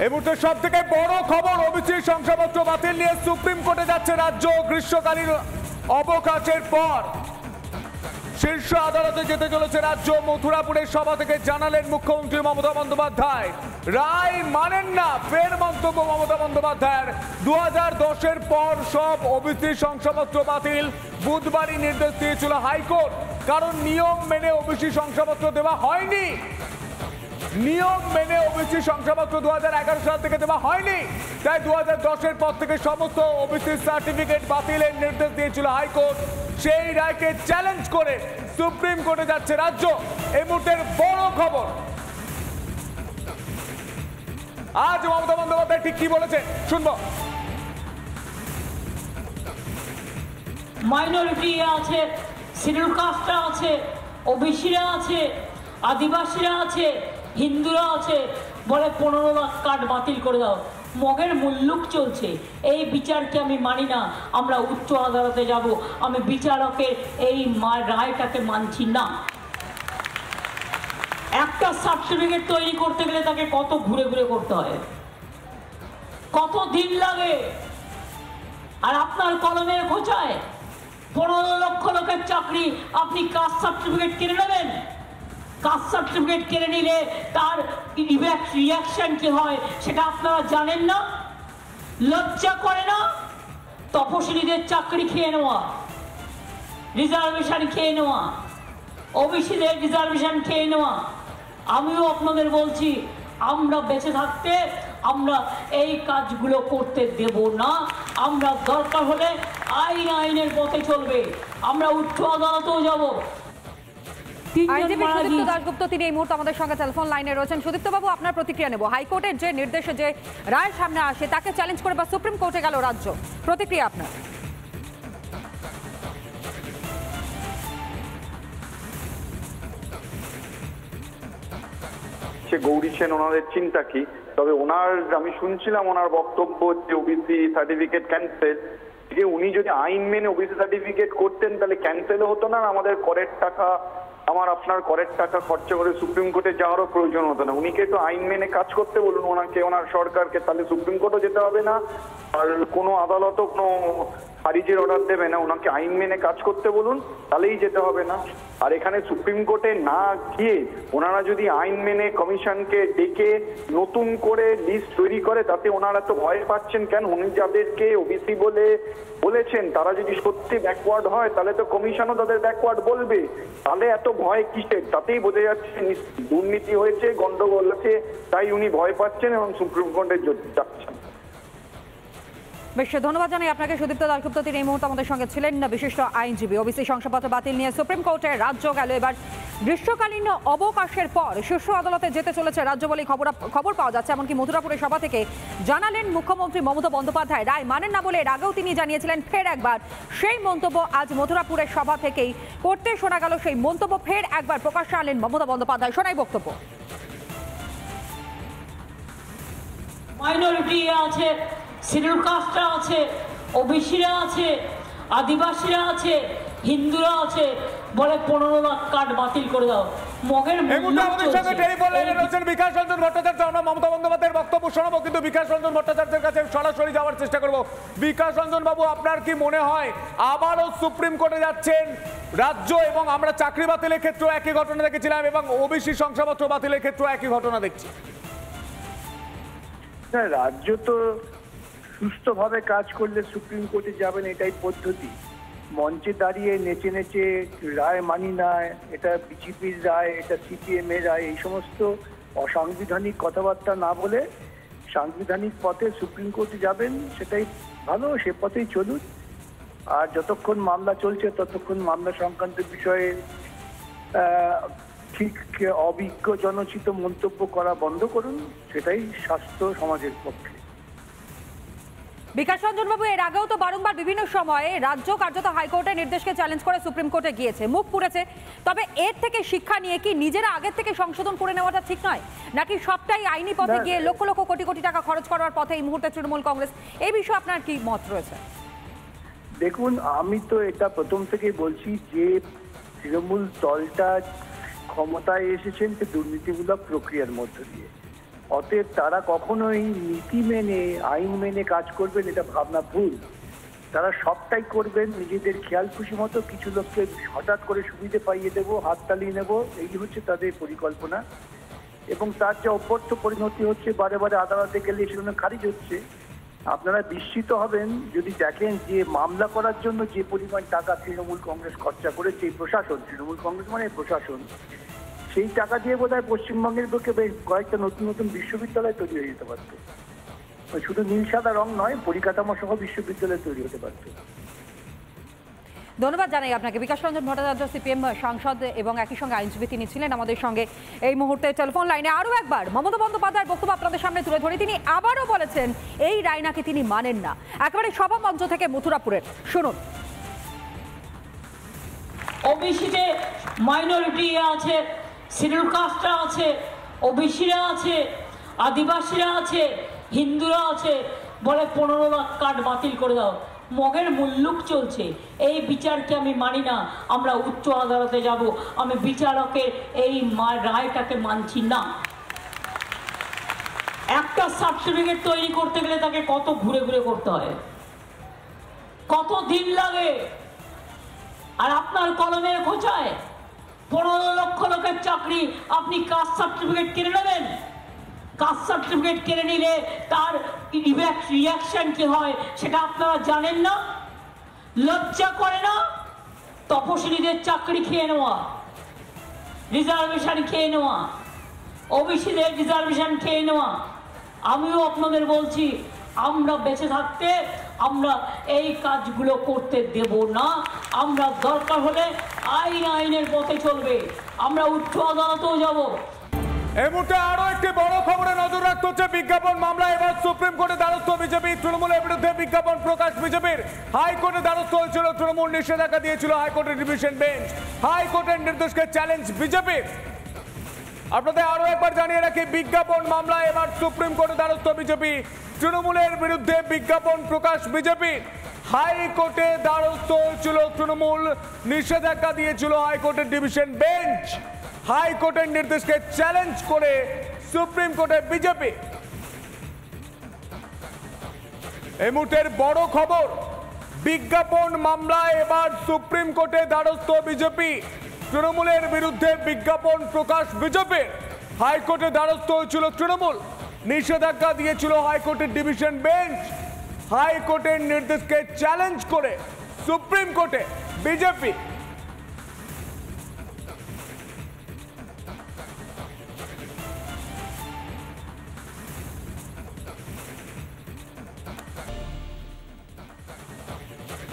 এই মুহূর্তে সব থেকে বড় খবর, ওবিসি শংসাপত্র বাতিল নিয়ে সুপ্রিম কোর্টে যাচ্ছে রাজ্য। গ্রীষ্মকালীন অবকাশের পর শীর্ষ আদালতে যেতে চলেছে রাজ্য। মথুরাপুরের সভা থেকে জানালেন মুখ্যমন্ত্রী মমতা বন্দ্যোপাধ্যায়, রায় মানেন না। ফের মন্তব্য মমতা বন্দ্যোপাধ্যায়ের। 2010-এর পর সব ওবিসি শংসাপত্র বাতিল। বুধবারই নির্দেশ দিয়েছিল হাইকোর্ট, কারণ নিয়ম মেনে ওবিসি শংসাপত্র দেওয়া হয়নি। নিয়ম মেনে ওবিসি শংসাপত্র 2011 সাল থেকে দেওয়া হয়নি, তাই 2010-এর পর থেকে সমস্ত ওবিসি সার্টিফিকেট বাতিলের নির্দেশ দিয়েছিল হাইকোর্ট। সেই রায়কে চ্যালেঞ্জ করে সুপ্রিম কোর্টে যাচ্ছে রাজ্য। এই মুহূর্তের বড় খবর, আজ মমতা বন্দ্যোপাধ্যায় ঠিক কি বলেছে শুনবো। মাইনরিটি আছে, শিডিউল কাস্টরা আছে, ওবিসিরা আছে, আদিবাসীরা আছে, হিন্দুরা আছে, বলে 15 লাখ কার্ড বাতিল করে দাও। মগের মুল্লুক চলছে। এই বিচারকে আমি মানি না। আমরা উচ্চ আদালতে যাব। আমি বিচারকের এই রায়টাকে মানছি না। একটা সার্টিফিকেট তৈরি করতে গেলে তাকে কত ঘুরে ঘুরে করতে হয়, কত দিন লাগে। আর আপনার কলমের খোঁচায় 15 লক্ষ লোকের চাকরি আপনি কাস্ট সার্টিফিকেট কিনে নেবেন। কাস্ট সার্টিফিকেট কিনে নিলে তার রিয়াকশন কি হয় সেটা আপনারা জানেন না? লজ্জা করে না? তপশিলীদের চাকরি খেয়ে নেওয়া, রিজার্ভেশন খেয়ে নেওয়া, ওবিসিদের রিজার্ভেশন খেয়ে নেওয়া। আমিও আপনাদের বলছি, আমরা বেঁচে থাকতে আমরা এই কাজগুলো করতে দেব না। আমরা দরকার হলে আইনের পথে চলবে। আমরা উচ্চ আদালতেও যাব। আইনজীবী সুদীপ্ত দাশগুপ্ত তিনি এই মুহূর্তে আমাদের সঙ্গে টেলিফোন লাইনে রয়েছেন। সুদীপ্ত বাবু, আপনার প্রতিক্রিয়া নেব। হাইকোর্টের যে নির্দেশে যে রায় সামনে আসে তাকে চ্যালেঞ্জ করে বা সুপ্রিম কোর্টে গেল রাজ্য, প্রতিক্রিয়া আপনার? গৌরী সেন ওনাদের চিন্তা কি, তবে ওনার আমি শুনছিলাম ওনার বক্তব্য যে ওবিসি সার্টিফিকেট ক্যান্সেল, যে উনি যদি আইন মেনে ওবিসি সার্টিফিকেট করতেন তাহলে ক্যান্সেলও হতো না, আমাদের করের টাকা, আমার আপনার করের টাকা খরচা করে সুপ্রিম কোর্টে যাওয়ারও প্রয়োজন হতো না। উনিকে তো আইন মেনে কাজ করতে বলুন ওনাকে, ওনার সরকারকে, তাহলে সুপ্রিম কোর্টও যেতে হবে না, আর কোনো আদালতও কোনো খারিজের অর্ডার দেবে না। ওনাকে আইন মেনে কাজ করতে বলুন, তাহলেই যেতে হবে না। আর এখানে সুপ্রিম কোর্টে না গিয়ে ওনারা যদি আইন মেনে কমিশনকে ডেকে নতুন করে লিস্ট তৈরি করে, তাতে ওনারা তো ভয় পাচ্ছেন কেন? উনি যাদেরকে ওবিসি বলে বলেছেন তারা যদি সত্যি ব্যাকওয়ার্ড হয় তাহলে তো কমিশনও তাদের ব্যাকওয়ার্ড বলবে। তাহলে এত ভয় কিসের? তাতেই বোঝা যাচ্ছে দুর্নীতি হয়েছে, গন্ডগোল আছে, তাই উনি ভয় পাচ্ছেন এবং সুপ্রিম কোর্টে যাচ্ছেন। বেশ, ধন্যবাদ জানাই আপনাকে সুদীপ্ত দাশগুপ্ত, তিনি এই মুহূর্তে আমাদের সঙ্গে ছিলেন বিশিষ্ট আইনজীবী। ওবিসি শংসাপত্র বাতিল নিয়ে সুপ্রিম কোর্টে রাজ্য গেল। এবার গ্রীষ্মকালীন অবকাশের পর শীর্ষ আদালতে যেতে চলেছে রাজ্য বলেই খবর পাওয়া যাচ্ছে। এমনকি মথুরাপুরের সভা থেকে জানালেন মুখ্যমন্ত্রী মমতা বন্দ্যোপাধ্যায়, রায় মানেন না বলে এর আগেও তিনি জানিয়েছিলেন। ফের একবার সেই মন্তব্য আজ মথুরাপুরের সভা থেকেই করতে শোনা গেল। সেই মন্তব্য ফের একবার প্রকাশ্যে আনলেন মমতা বন্দ্যোপাধ্যায়। শোনাই বক্তব্য। মাইনরিটি আছে, শিডিউল কাস্টরা আছে, ওবিসিরা আছে, আদিবাসীরা আছে, হিন্দুরা আছে, বলে 15 লাখ কার্ড বাতিল করে দাও। মগের আমাদের সঙ্গে টেলিফোন লাইনে রয়েছেন বিকাশ রঞ্জন ভট্টাচার্য। আমরা মমতা বন্দ্যোপাধ্যায়ের বক্তব্য শোনাবো, কিন্তু বিকাশ রঞ্জন ভট্টাচার্যের কাছে সরাসরি যাওয়ার চেষ্টা করব। বিকাশ রঞ্জন বাবু, আপনার কি মনে হয় আবারও সুপ্রিম কোর্টে যাচ্ছেন রাজ্য? এবং আমরা চাকরি বাতিলের ক্ষেত্রেও একই ঘটনা দেখেছিলাম এবং ওবিসি শংসাপত্র বাতিলের ক্ষেত্রেও একই ঘটনা দেখছি। রাজ্য তো সুস্থভাবে কাজ করলে সুপ্রিম কোর্টে যাবেন, এটাই পদ্ধতি। মঞ্চে দাঁড়িয়ে নেচে নেচে রায় মানি না, এটা বিজেপির রায়, এটা সিপিএম এর রায়, এই সমস্ত অসাংবিধানিক কথাবার্তা না বলে সাংবিধানিক পথে সুপ্রিম কোর্টে যাবেন, সেটাই ভালো, সে পথেই চলুন। আর যতক্ষণ মামলা চলছে ততক্ষণ মামলা সংক্রান্ত বিষয়ে ঠিক অভিজ্ঞ জনচিত মন্তব্য করা বন্ধ করুন, সেটাই স্বাস্থ্য সমাজের পক্ষে। বিকাশ রঞ্জন বাবু, এর আগেও তো বারংবার বিভিন্ন সময়ে রাজ্য কার্যত হাইকোর্টের নির্দেশকে চ্যালেঞ্জ করে সুপ্রিম কোর্টে গিয়েছে, মুখ পুড়েছে। তবে এর থেকে শিক্ষা নিয়ে কি নিজেরা আগের থেকে সংশোধন করে নেওয়াটা ঠিক নয়, নাকি সবটাই আইনি পথে গিয়ে লক্ষ লক্ষ কোটি কোটি টাকা খরচ করার পথে এই মুহূর্তে তৃণমূল কংগ্রেস? এই বিষয়ে আপনার কি মত রয়েছে? দেখুন, আমি তো এটা প্রথম থেকেই বলছি যে তৃণমূল দলটা ক্ষমতায় এসেছেন দুর্নীতিমূলক প্রক্রিয়ার মধ্য দিয়ে। অতএব তারা কখনোই নীতি মেনে আইন মেনে কাজ করবেন এটা ভাবনা ভুল। তারা সবটাই করবেন নিজেদের খেয়াল খুশি মতো, কিছু লোককে হঠাৎ করে সুবিধে পাইয়ে দেবো, হাততালি নেব, এই হচ্ছে তাদের পরিকল্পনা। এবং তার যে অভ্যর্থ পরিণতি হচ্ছে, বারে বারে আদালতে গেলে সেগুলো খারিজ হচ্ছে। আপনারা বিস্মিত হবেন যদি দেখেন যে মামলা করার জন্য যে পরিমাণ টাকা তৃণমূল কংগ্রেস খরচা করেছে, এই প্রশাসন, তৃণমূল কংগ্রেস মানে প্রশাসন, সেই টাকা দিয়ে বোধহয় পশ্চিমবঙ্গের পক্ষে বেশ কয়েকটা নতুন নতুন বিশ্ববিদ্যালয় তৈরি হয়ে যেতে পারত। শুধু নীল সাদা রং নয়, পরিকাঠামো সহ বিশ্ববিদ্যালয় তৈরি হতে পারত। ধন্যবাদ জানাই আপনাকে। বিকাশ রঞ্জন ভট্টাচার্য, সিপিএম সাংসদ এবং একই সঙ্গে আইনজীবী, তিনি ছিলেন আমাদের সঙ্গে এই মুহূর্তে টেলিফোন লাইনে। আরও একবার মমতা বন্দ্যোপাধ্যায়ের বক্তব্য আপনাদের সামনে তুলে ধরে তিনি আবারও বলেছেন এই রায় নাকি তিনি মানেন না। একেবারে সভা মঞ্চ থেকে মথুরাপুরের শুনুন। ওবিসিতে মাইনরিটি আছে, শিডিউল কাস্টরা আছে, ওবিসিরা আছে, আদিবাসীরা আছে, হিন্দুরা আছে, বলে 15 লাখ কার্ড বাতিল করে দাও। মগের মুল্লুক চলছে, এই বিচারকে আমি মানি না। আমরা উচ্চ আদালতে যাব, আমি বিচারকের এই রায়টাকে মানছি না। একটা সার্টিফিকেট তৈরি করতে গেলে তাকে কত ঘুরে ঘুরে করতে হয়, কত দিন লাগে। আর আপনার কলমের খোঁচায় 15 লক্ষ লোকের চাকরি আপনি কাস্ট সার্টিফিকেট কিনে নেবেন। কাস্ট সার্টিফিকেট কেড়ে নিলে তার রিয়াকশন কি হয় সেটা আপনারা জানেন না? লজ্জা করে না? তপশিলীদের চাকরি খেয়ে নেওয়া, রিজার্ভেশন খেয়ে নেওয়া, ওবিসিদের রিজার্ভেশন খেয়ে নেওয়া। আমিও আপনাদের বলছি, আমরা বেঁচে থাকতে আমরা এই কাজগুলো করতে দেব না। আমরা দরকার হলে আইনের পথে চলবে, আমরা উচ্চ আদালতেও যাব। এই মুহূর্তে আরো একটি বড় খবরে নজর রাখতে হচ্ছে। বিজ্ঞাপন মামলা এবার সুপ্রিম কোর্টে দ্বারস্থ বিজেপি। তৃণমূলের বিরুদ্ধে বিজ্ঞাপন প্রকাশ বিজেপির। হাইকোর্টে দ্বারস্থ হয়েছিল তৃণমূল, নিষেধাজ্ঞা দিয়েছিল হাইকোর্টের ডিভিশন বেঞ্চ। হাইকোর্টের নির্দেশকে চ্যালেঞ্জ বিজেপির। আপনাদের আরো একবার জানিয়ে রাখি, বিজ্ঞাপন মামলা এবার সুপ্রিম কোর্টে দ্বারস্থ বিজেপি। তৃণমূলের বিরুদ্ধে বিজ্ঞাপন প্রকাশ বিজেপি। হাইকোর্টে দ্বারস্থ হয়েছিল তৃণমূল, নিষেধাজ্ঞা দিয়েছিল হাইকোর্টের ডিভিশন বেঞ্চ। হাইকোর্টের নির্দেশকে চ্যালেঞ্জ করে সুপ্রিম কোর্টে বিজেপি। এই মুহূর্তের বড় খবর, বিজ্ঞাপন মামলায় এবার সুপ্রিম কোর্টে দ্বারস্থ বিজেপি। তৃণমূলের বিরুদ্ধে বিজ্ঞাপন প্রকাশ বিজেপির। হাইকোর্টে দ্বারস্থ হয়েছিল তৃণমূল, নিষেধাজ্ঞা দিয়েছিল হাইকোর্টের ডিভিশন বেঞ্চ। হাইকোর্টের নির্দেশকে চ্যালেঞ্জ করে সুপ্রিম কোর্টে বিজেপি।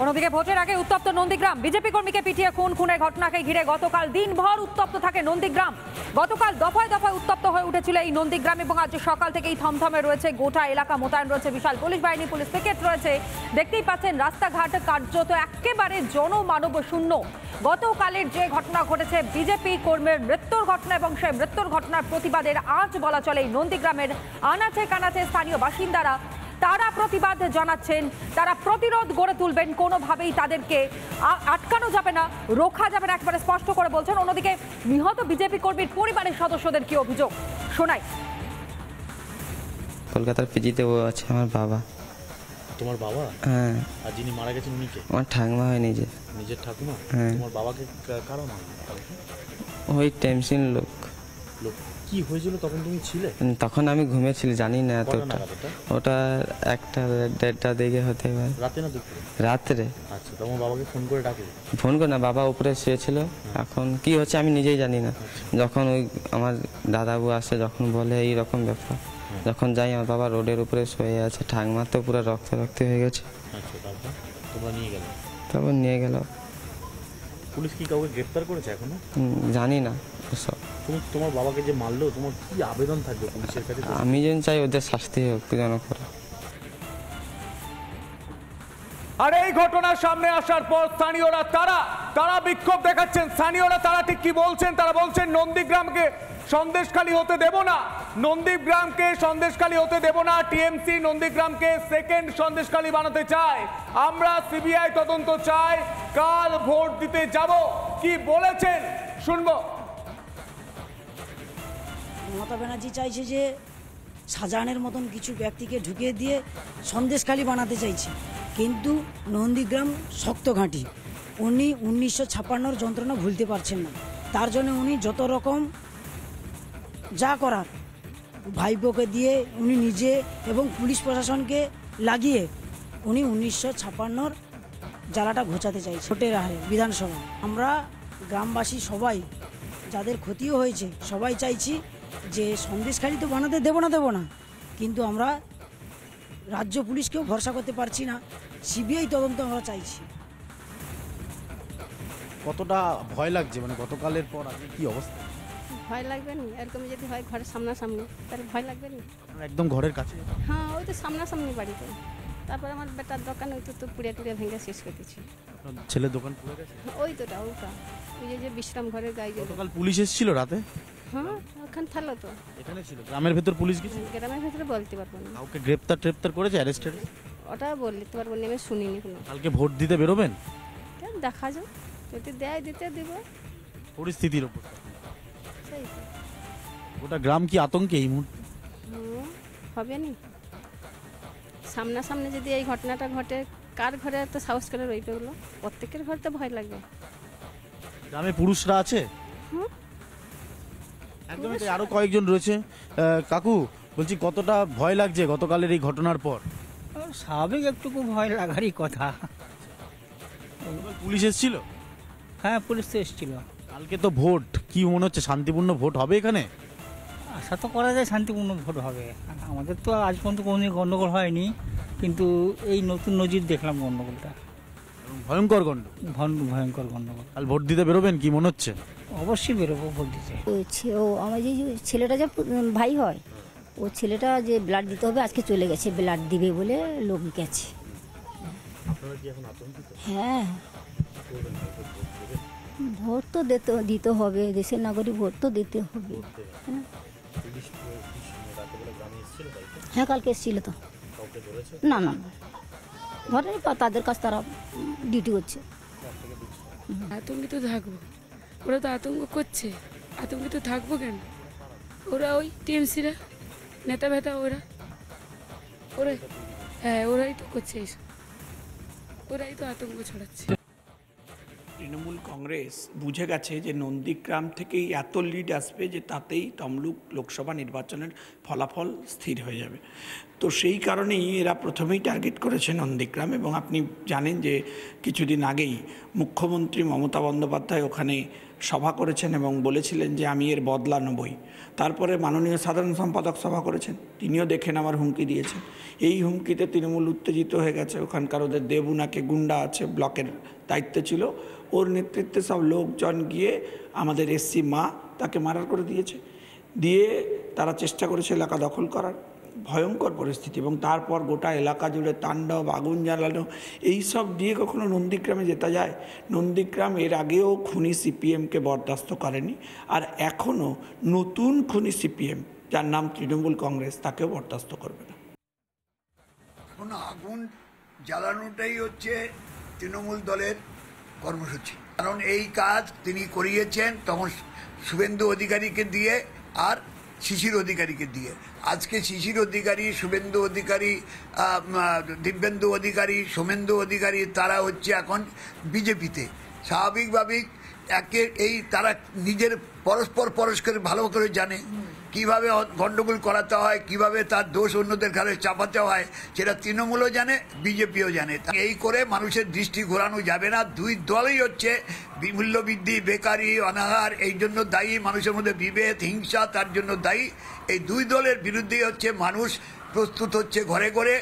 অন্যদিকে ভোটের আগে উত্তপ্ত নন্দীগ্রাম। বিজেপি কর্মীকে পিটিয়ে খুনের ঘটনাকে ঘিরে গতকাল দিনভর উত্তপ্ত থাকে নন্দীগ্রাম। গতকাল দফায় দফায় উত্তপ্ত হয়ে উঠেছিল এই নন্দীগ্রাম এবং আজ সকাল থেকেই থমথমে রয়েছে গোটা এলাকা। মোতায়েন রয়েছে বিশাল পুলিশ বাহিনী, পুলিশ পিকেট রয়েছে। দেখতেই পাচ্ছেন রাস্তাঘাট কার্যত একেবারে জনমানব শূন্য। গতকালের যে ঘটনা ঘটেছে, বিজেপি কর্মীর মৃত্যুর ঘটনা, এবং সেই মৃত্যুর ঘটনার প্রতিবাদের আজ বলা চলে এই নন্দীগ্রামের আনাচে কানাচে স্থানীয় বাসিন্দারা তারা প্রতিবাদ জানাচ্ছেন, তারা প্রতিরোধ গড়ে তুলবেন। কোনোভাবেই তাদেরকে আটকানো যাবে না, রোখা যাবে না, একবারে স্পষ্ট করে বলছেন। অন্যদিকে নিহত বিজেপি কর্মীর পরিবারের সদস্যদের কি অভিযোগ শোনাই। কলকাতার পিজিতে ও আছে আমার বাবা। তোমার বাবা? হ্যাঁ। আর যিনি মারা গেছেন উনি কে? আমার ঠাকুমা হয় নিজের ঠাকুমা? হ্যাঁ। তোমার বাবাকে কারা মারলো? ওই টেমসিন লোক। কি হয়েছিল তখন তুমি ছিলে? তখন আমি ঘুমিয়েছিল, জানি না কটা এতটা। নাগাদ ওটা? ওটা 1টা 1:30 দিকে হতে পারে। রাতে না দুপুরে? রাত্রে। আচ্ছা, তোমার বাবাকে ফোন করে ডাকে? ফোন করে না, বাবা উপরে শুয়েছিল। এখন কি হচ্ছে আমি নিজেই জানি না। যখন ওই আমার দাদাবু আসে, যখন বলে এই রকম ব্যাপার, যখন যাই আমার বাবা রোডের উপরে শুয়ে আছে, ঠাকমা তো পুরো রক্ত হয়ে গেছে। আচ্ছা, তারপর তোমরা নিয়ে গেলে? তারপর নিয়ে গেল। পুলিশ কি কাউকে গ্রেফতার করেছে এখনো? জানি না সব। তোমার বাবাকে যে মারলো, তোমার কি আবেদন থাকবে পুলিশের কাছে? আমি যেন চাই ওদের শাস্তি হোক যেন করে। আর এই ঘটনা সামনে আসার পর স্থানীয়রা তারা বিক্ষোভ দেখাচ্ছেন। স্থানীয়রা তারা ঠিক কি বলছেন? তারা বলছেন নন্দীগ্রামকে সন্দেশখালী হতে দেব না, নন্দীগ্রামকে সন্দেশখালী হতে দেব না। টিএমসি নন্দীগ্রামকে সেকেন্ড সন্দেশখালী বানাতে চায়। আমরা সিবিআই তদন্ত চাই, কাল ভোট দিতে যাব। কি বলেছেন শুনবো। মমতা ব্যানার্জি চাইছে যে শাহজাহানের মতন কিছু ব্যক্তিকে ঢুকিয়ে দিয়ে সন্দেশখালি বানাতে চাইছে। কিন্তু নন্দীগ্রাম শক্ত ঘাঁটি, উনি 1956 যন্ত্রণা ভুলতে পারছেন না। তার জন্য উনি যত রকম যা করার ভাইপোকে দিয়ে উনি নিজে এবং পুলিশ প্রশাসনকে লাগিয়ে উনি 1956 জ্বালাটা ঘোচাতে চাইছে। ভোটের হারে বিধানসভা আমরা গ্রামবাসী সবাই যাদের ক্ষতিও হয়েছে সবাই চাইছি যে সন্দেশখালি তো বানাতে দেব না, কিন্তু আমরা রাজ্য পুলিশকেও ভরসা করতে পারছি না। সিবিআই তদন্ত আমরা চাইছি। কতটা ভয় লাগছে, মানে গতকালের পর আজকে কি অবস্থা? ভয় লাগবে না, এরকম যদি হয় ঘরের সামনাসামনি তাহলে ভয় লাগবে না। একদম ঘরের কাছে? হ্যাঁ, ওই তো সামনাসামনি বাড়িতে। তারপর আমার বেটার দোকান ওই তো পুড়ে ভেঙে শেষ করে দিচ্ছি। ছেলের দোকান পুড়ে গেছে? ওই যে বিশ্রাম ঘরের গায়ে। গতকাল পুলিশ এসেছিল রাতে? হ্যাঁ, ওখানে থাকলো তো। এখানে ছিল? গ্রামের ভেতর পুলিশ গেছে? গ্রামের ভেতরে বলতে পারবো না। কাউকে গ্রেপ্তার করেছে, অ্যারেস্টেড? ওটা বলতে পারবো না, আমি শুনিনি কোনো। কালকে ভোট দিতে বেরোবেন? দেখা যাও, যদি দেয় দিতে দিব। পরিস্থিতির উপর সেই তো। গোটা গ্রাম কি আতঙ্কে এই মুহূর্তে? হবে না, সামনাসামনি যদি এই ঘটনাটা ঘটে কার ঘরে এত সাহস করে রইবে? ওগুলো প্রত্যেকের ঘরে তো ভয় লাগবে। গ্রামে পুরুষরা আছে? একদমই তাই, আরো কয়েকজন রয়েছে। কাকু বলছি, কতটা ভয় লাগছে গতকালের এই ঘটনার পর? স্বাভাবিক, একটুকু ভয় লাগারই কথা। পুলিশ এসেছিল? হ্যাঁ, পুলিশ তো এসেছিল। কালকে তো ভোট, কি মনে হচ্ছে শান্তিপূর্ণ ভোট হবে এখানে? আশা তো করা যায় শান্তিপূর্ণ ভোট হবে। আমাদের তো আজ পর্যন্ত কোনোদিন গন্ডগোল হয়নি, কিন্তু এই নতুন নজির দেখলাম গন্ডগোলটা। ভয়ঙ্কর গন্ডগোল? ভয়ঙ্কর গন্ডগোল। কাল ভোট দিতে বেরোবেন কি মনে হচ্ছে? অবশ্যই বেরোবো ভোট দিতে। ও আমার যে ছেলেটা যে ভাই হয়, ও ছেলেটা যে ব্লাড দিতে হবে আজকে চলে গেছে, ব্লাড দিবে বলে লোক গেছে। হ্যাঁ, ভোট তো দিতে হবে, দেশের নাগরিক, ভোট তো দিতে হবে। হ্যাঁ, কালকে এসেছিল তো। না, ধরেনি, তাদের কাছে তারা ডিউটি করছে। আতঙ্কিত থাকবো, ওরা তো আতঙ্ক করছে, আতঙ্কিত থাকবো কেন? ওরা ওই টিএমসিরা নেতা ভেতা, ওরাই তো করছে এইসব, ওরাই তো আতঙ্ক ছড়াচ্ছে। তৃণমূল কংগ্রেস বুঝে গেছে যে নন্দীগ্রাম থেকেই এত লিড আসবে যে তাতেই তমলুক লোকসভা নির্বাচনের ফলাফল স্থির হয়ে যাবে। তো সেই কারণেই এরা প্রথমেই টার্গেট করেছে নন্দীগ্রাম। এবং আপনি জানেন যে কিছুদিন আগেই মুখ্যমন্ত্রী মমতা বন্দ্যোপাধ্যায় ওখানে সভা করেছেন এবং বলেছিলেন যে আমি এর বদলা নেবই। তারপরে মাননীয় সাধারণ সম্পাদক সভা করেছেন, তিনিও দেখে নেওয়ার হুমকি দিয়েছেন। এই হুমকিতে তৃণমূল উত্তেজিত হয়ে গেছে। ওখানকার ওদের দেবুনাকে গুন্ডা আছে, ব্লকের দায়িত্বে ছিল, ওর নেতৃত্বে সব লোকজন গিয়ে আমাদের এসসি মা তাকে মার্ডার করে দিয়েছে। দিয়ে তারা চেষ্টা করেছে এলাকা দখল করার, ভয়ঙ্কর পরিস্থিতি। এবং তারপর গোটা এলাকা জুড়ে তাণ্ডব, আগুন জ্বালানো, এইসব দিয়ে কখনো নন্দীগ্রামে যেতে যায়? নন্দীগ্রাম এর আগেও খুনি সিপিএমকে বরদাস্ত করেনি, আর এখনও নতুন খুনি সিপিএম যার নাম তৃণমূল কংগ্রেস তাকেও বরদাস্ত করবে না। এখন আগুন জ্বালানোটাই হচ্ছে তৃণমূল দলের কর্মসূচি। কারণ এই কাজ তিনি করিয়েছেন তখন শুভেন্দু অধিকারীকে দিয়ে আর শিশির অধিকারীকে দিয়ে। আজকে শিশির অধিকারী, শুভেন্দু অধিকারী, দিব্যেন্দু অধিকারী, সোমেন্দু অধিকারী তারা হচ্ছে এখন বিজেপিতে। স্বাভাবিকভাবেই তারা নিজের পরস্পর ভালো করে জানে কিভাবে গন্ডগোল করাতে হয়, কিভাবে তার দোষ অন্যদের ঘাড়ে চাপাতে হয়, সেটা তৃণমূলও জানে, বিজেপিও জানে। এই করে মানুষের দৃষ্টি ঘোরানো যাবে না। দুই দলই হচ্ছে মূল্যবৃদ্ধি, বেকারি, অনাহার, এই জন্য দায়ী। মানুষের মধ্যে বিভেদ, হিংসা তার জন্য দায়ী। এই দুই দলের বিরুদ্ধেই হচ্ছে মানুষ প্রস্তুত হচ্ছে ঘরে ঘরে।